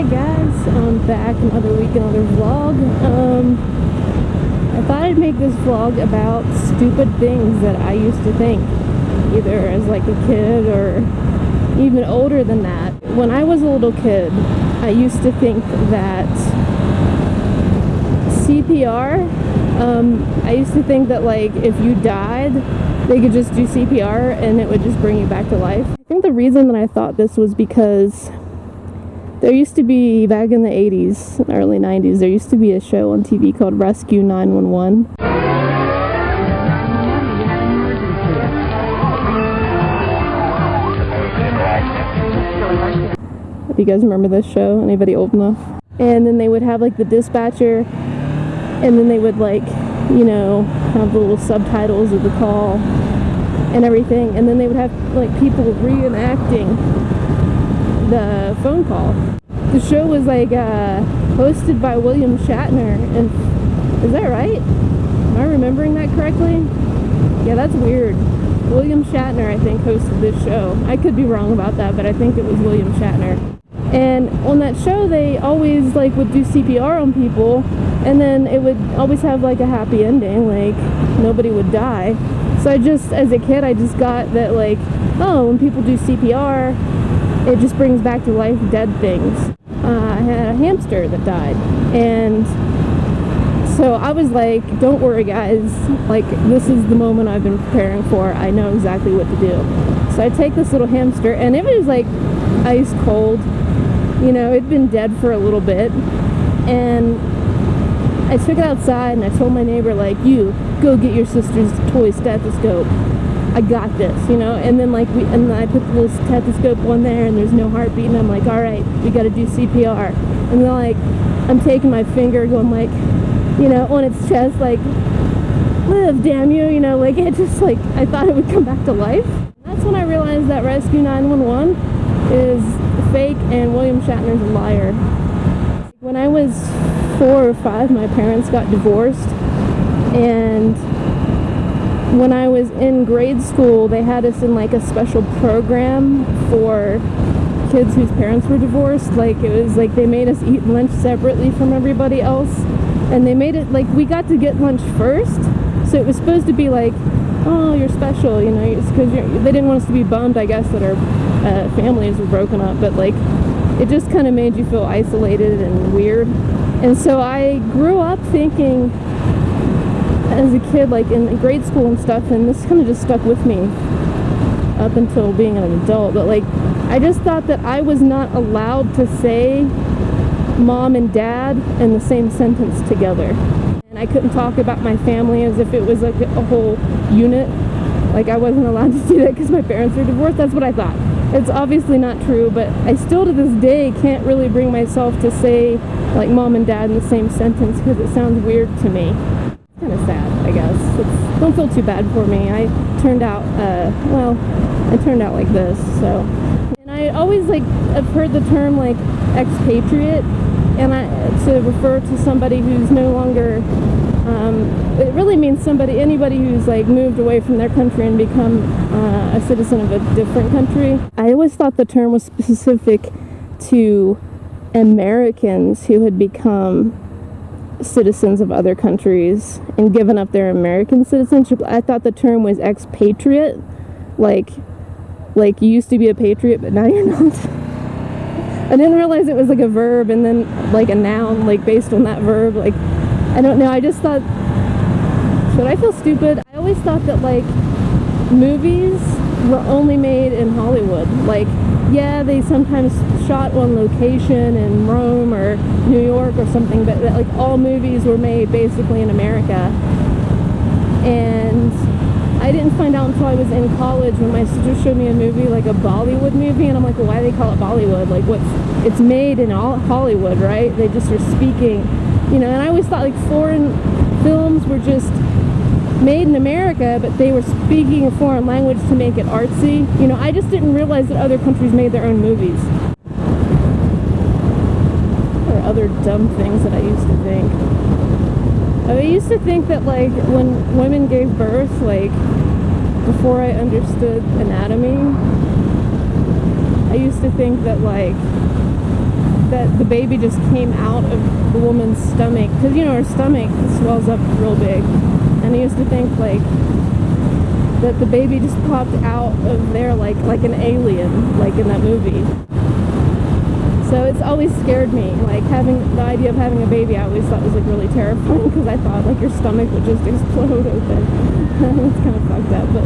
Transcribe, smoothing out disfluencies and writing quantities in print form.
guys, I'm back another week, another vlog. I thought I'd make this vlog about stupid things that I used to think, either as like a kid or even older than that. When I was a little kid, I used to think that CPR, I used to think that like if you died, they could just do CPR and it would just bring you back to life. I think the reason that I thought this was because there used to be, back in the 80s, early 90s, there used to be a show on TV called Rescue 911. If you guys remember this show, anybody old enough? And then they would have like the dispatcher, and then they would like, you know, have the little subtitles of the call and everything, and then they would have like people reenacting the phone call. The show was like hosted by William Shatner, and is that right? Am I remembering that correctly? Yeah, that's weird. William Shatner, I think, hosted this show. I could be wrong about that, but I think it was William Shatner. And on that show, they always like would do CPR on people, and then it would always have like a happy ending, like nobody would die. So I just, as a kid, I just got that like, oh, when people do CPR, it just brings back to life dead things. I had a hamster that died, and so I was like, don't worry guys, like this is the moment I've been preparing for. I know exactly what to do. So I take this little hamster, and it was like ice cold, you know, it'd been dead for a little bit, and I took it outside and I told my neighbor, like, you go get your sister's toy stethoscope, I got this, you know. And then like and then I put the little stethoscope on there, and there's no heartbeat, and I'm like, all right, we got to do CPR. And then like I'm taking my finger, going like, you know, on its chest, like, live, damn you, you know, like it just like, I thought it would come back to life. That's when I realized that Rescue 911 is fake and William Shatner's a liar. When I was 4 or 5, my parents got divorced, and when I was in grade school, they had us in like a special program for kids whose parents were divorced. Like it was like they made us eat lunch separately from everybody else, and they made it like we got to get lunch first, so it was supposed to be like, oh, you're special, you know, because they didn't want us to be bummed, I guess, that our families were broken up, but like it just kind of made you feel isolated and weird. And so I grew up thinking as a kid, like in grade school and stuff, and this kind of just stuck with me up until being an adult, but like I just thought that I was not allowed to say mom and dad in the same sentence together, and I couldn't talk about my family as if it was like a whole unit. Like I wasn't allowed to do that because my parents were divorced. That's what I thought. It's obviously not true, but I still to this day can't really bring myself to say like mom and dad in the same sentence because it sounds weird to me. It's kind of sad, I guess. Don't feel too bad for me. I turned out, I turned out like this, so. And I always like, I've heard the term like expatriate, and to refer to somebody who's no longer, it really means anybody who's like moved away from their country and become a citizen of a different country. I always thought the term was specific to Americans who had become citizens of other countries and given up their American citizenship. I thought the term was expatriate, like you used to be a patriot but now you're not. I didn't realize it was like a verb and then like a noun, like based on that verb. Like I don't know, I just thought, should I feel stupid? I always thought that like movies were only made in Hollywood. Like, yeah, they sometimes shot on location in Rome or New York or something, but that, like all movies were made basically in America. And I didn't find out until I was in college when my sister showed me a movie, like a Bollywood movie, and I'm like, well, why do they call it Bollywood? Like, it's made in all Hollywood, right? They just are speaking, you know. And I always thought like foreign films were just made in America, but they were speaking a foreign language to make it artsy. You know, I just didn't realize that other countries made their own movies. Or other dumb things that I used to think. I used to think that like when women gave birth, like before I understood anatomy, I used to think that like that the baby just came out of the woman's stomach, because you know her stomach swells up real big, and I used to think like that the baby just popped out of there like an alien, like in that movie. So it's always scared me, like having the idea of having a baby. I always thought was like really terrifying, because I thought like your stomach would just explode open. It's kind of fucked up, but